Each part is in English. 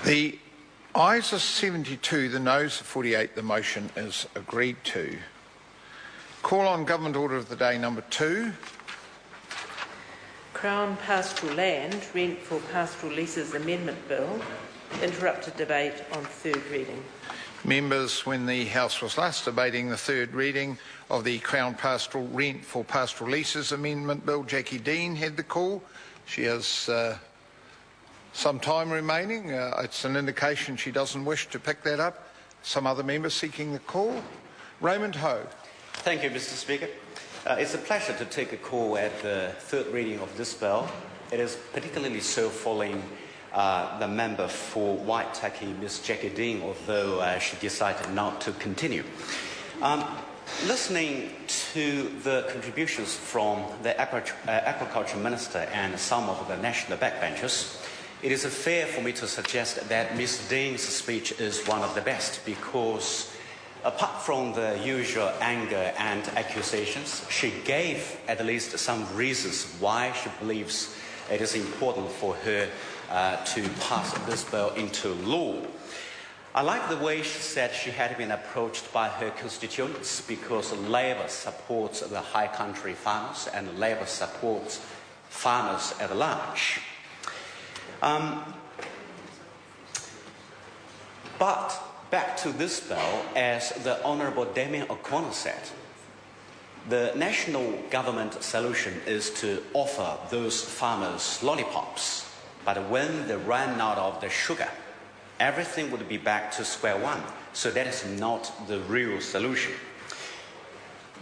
The ayes are 72, the noes are 48. The motion is agreed to. Call on Government Order of the Day number 2. Crown Pastoral Land Rent for Pastoral Leases Amendment Bill. Interrupted debate on third reading. Members, when the House was last debating the third reading of the Crown Pastoral Rent for Pastoral Leases Amendment Bill, Jackie Dean had the call. She has some time remaining. It's an indication she doesn't wish to pick that up. Some other members seeking the call. Raymond Ho. Thank you, Mr. Speaker. It's a pleasure to take a call at the third reading of this bill. It is particularly so following the member for Waitaki, Ms. Jackie Dean, although she decided not to continue. Listening to the contributions from the Agriculture Minister and some of the national backbenchers, it is fair for me to suggest that Ms. Dean's speech is one of the best because apart from the usual anger and accusations, she gave at least some reasons why she believes it is important for her to pass this bill into law. I like the way she said she had been approached by her constituents because Labour supports the high country farmers and Labour supports farmers at large. But back to this bill, as the Honourable Damien O'Connor said, the national government solution is to offer those farmers lollipops, but when they run out of the sugar, everything would be back to square one. So that is not the real solution.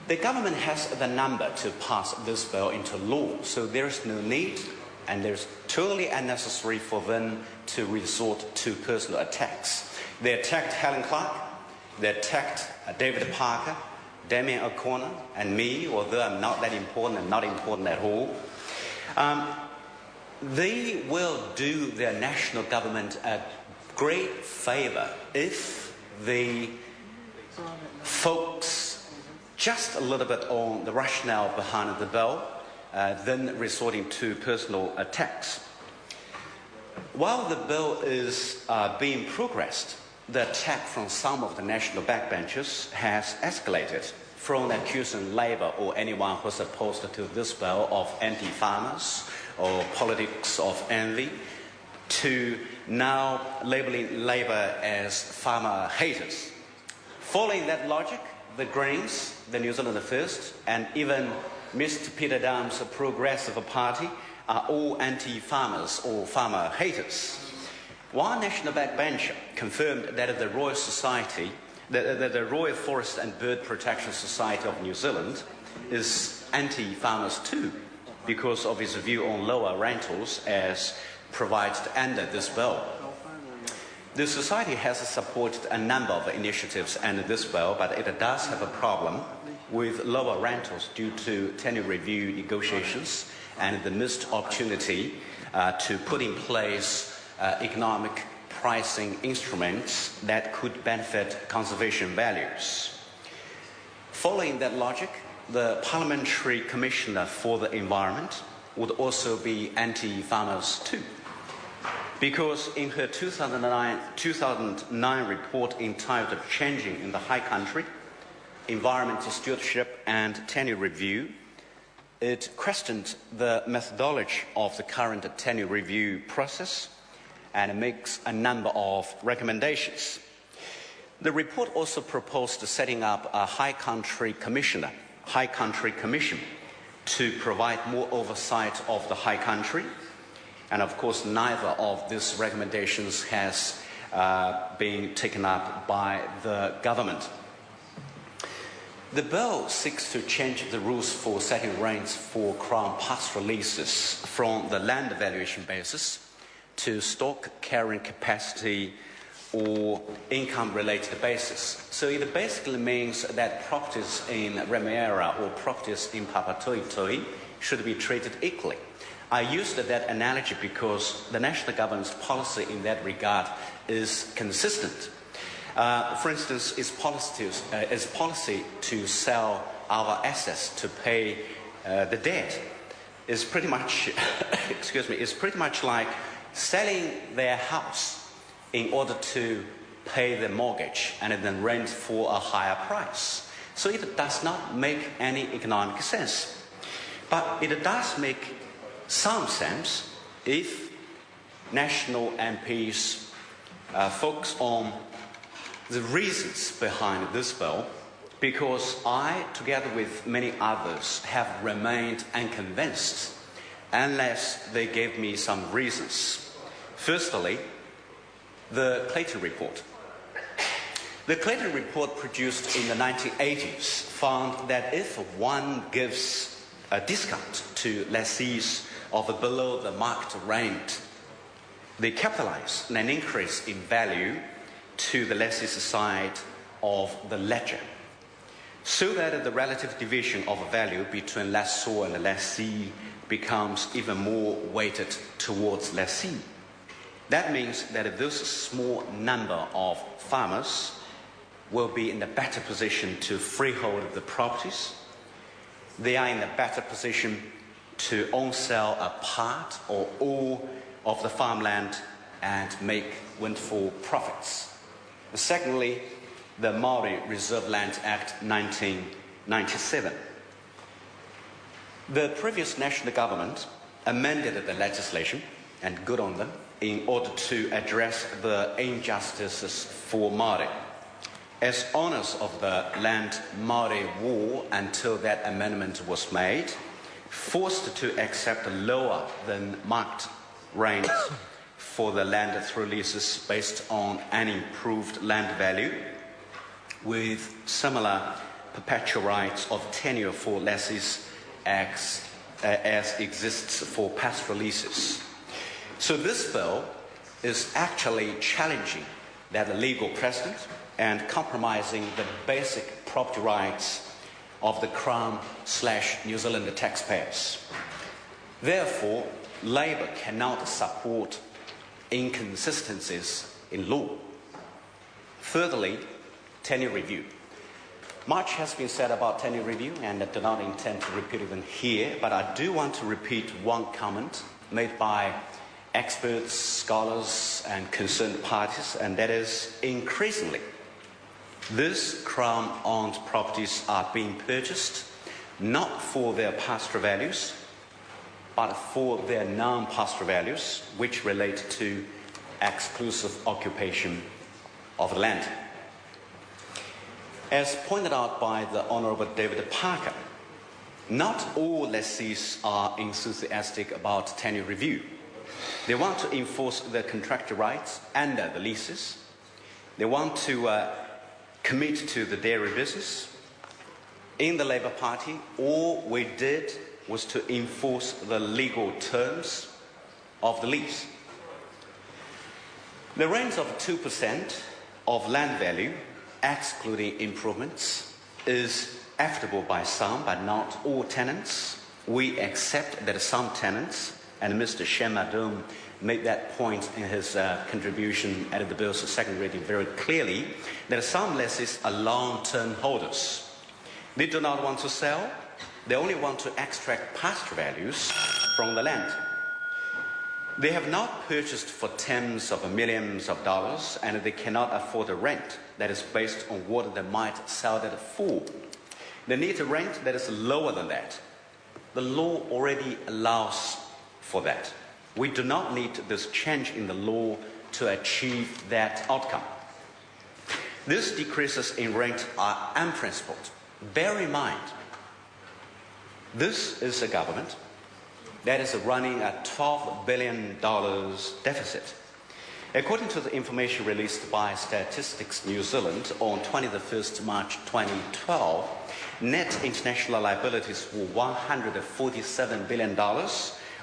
The government has the number to pass this bill into law, so there is no need and there's totally unnecessary for them to resort to personal attacks. They attacked Helen Clark, they attacked David Parker, Damien O'Connor, and me, although I'm not that important and not important at all. They will do their national government a great favour if they focus just a little bit on the rationale behind the bill, then resorting to personal attacks. While the bill is being progressed, the attack from some of the national backbenchers has escalated from accusing Labour or anyone who's opposed to this bill of anti-farmers or politics of envy to now labelling Labour as farmer haters. Following that logic, the Greens, the New Zealand First, and even Mr. Peter Dam's Progressive Party are all anti-farmers or farmer haters. One national backbencher confirmed that the Royal Society, the Royal Forest and Bird Protection Society of New Zealand is anti-farmers too, because of his view on lower rentals as provided under this bill. The Society has supported a number of initiatives under this bill, but it does have a problem with lower rentals due to tenure review negotiations and the missed opportunity to put in place economic pricing instruments that could benefit conservation values. Following that logic, the Parliamentary Commissioner for the Environment would also be anti-farmers too, because in her 2009 report entitled Changing in the High Country, Environmental Stewardship and Tenure Review, it questioned the methodology of the current tenure review process and makes a number of recommendations. The report also proposed setting up a High Country Commission to provide more oversight of the High Country. And of course, neither of these recommendations has been taken up by the government. The bill seeks to change the rules for setting rents for Crown pastoral leases from the land valuation basis to stock carrying capacity or income-related basis. So it basically means that properties in Remuera or properties in Papatoetoe should be treated equally. I used that analogy because the national government's policy in that regard is consistent. For instance, its policy to sell our assets to pay the debt is pretty much, is pretty much like selling their house in order to pay their mortgage and then rent for a higher price. So it does not make any economic sense. But it does make some sense if national MPs focus on the reasons behind this bill, because I, together with many others, have remained unconvinced unless they gave me some reasons. Firstly, the Clayton report. The Clayton report, produced in the 1980s, found that if one gives a discount to lessees of below the market rent, they capitalize on an increase in value to the lessee's side of the ledger, so that the relative division of value between lessor and lessee becomes even more weighted towards lessee. That means that this small number of farmers will be in a better position to freehold the properties. They are in a better position to own-sell a part or all of the farmland and make windfall profits. Secondly, the Maori Reserve Land Act 1997. The previous national government amended the legislation, and good on them, in order to address the injustices for Maori. As owners of the land, Maori were, until that amendment was made, forced to accept lower than market rents for the land through leases based on unimproved land value, with similar perpetual rights of tenure for lessees as exists for pastoral leases. So this bill is actually challenging that legal precedent and compromising the basic property rights of the Crown/New Zealand taxpayers. Therefore, Labour cannot support inconsistencies in law. Thirdly, tenure review. Much has been said about tenure review, and I do not intend to repeat it here, but I do want to repeat one comment made by experts, scholars, and concerned parties, and that is, increasingly, these Crown-owned properties are being purchased not for their pastoral values, but for their non-pastoral values, which relate to exclusive occupation of the land. As pointed out by the Honourable David Parker, not all lessees are enthusiastic about tenure review. They want to enforce their contractual rights under the leases. They want to commit to the dairy business. In the Labour Party, all we did was to enforce the legal terms of the lease. The range of 2% of land value, excluding improvements, is acceptable by some, but not all tenants. We accept that some tenants, and Mr. Shemadum made that point in his contribution at the bill's second reading very clearly, that some lessees are long-term holders. They do not want to sell. They only want to extract pastoral values from the land. They have not purchased for tens of millions of dollars, and they cannot afford a rent that is based on what they might sell that for. They need a rent that is lower than that. The law already allows for that. We do not need this change in the law to achieve that outcome. These decreases in rent are unprincipled. Bear in mind, this is a government that is running a $12 billion deficit. According to the information released by Statistics New Zealand on 21st March 2012, net international liabilities were $147 billion,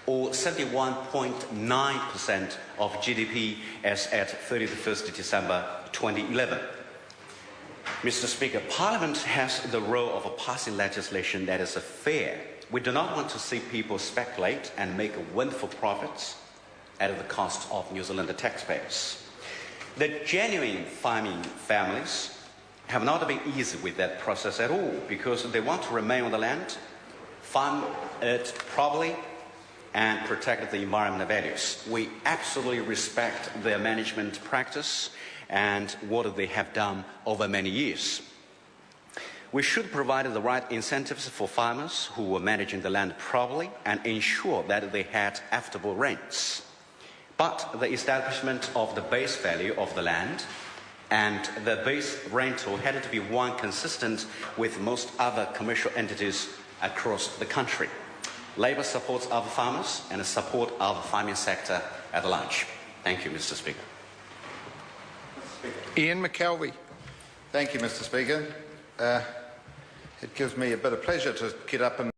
or 71.9% of GDP as at 31st December 2011. Mr. Speaker, Parliament has the role of passing legislation that is fair. We do not want to see people speculate and make windfall profits at the cost of New Zealand taxpayers. The genuine farming families have not been easy with that process at all, because they want to remain on the land, farm it properly, and protect the environmental values. We absolutely respect their management practice and what they have done over many years. We should provide the right incentives for farmers who were managing the land properly and ensure that they had equitable rents. But the establishment of the base value of the land and the base rental had to be one consistent with most other commercial entities across the country. Labour supports our farmers and supports our farming sector at large. Thank you, Mr. Speaker. Ian McKelvey. Thank you, Mr. Speaker. It gives me a bit of pleasure to get up and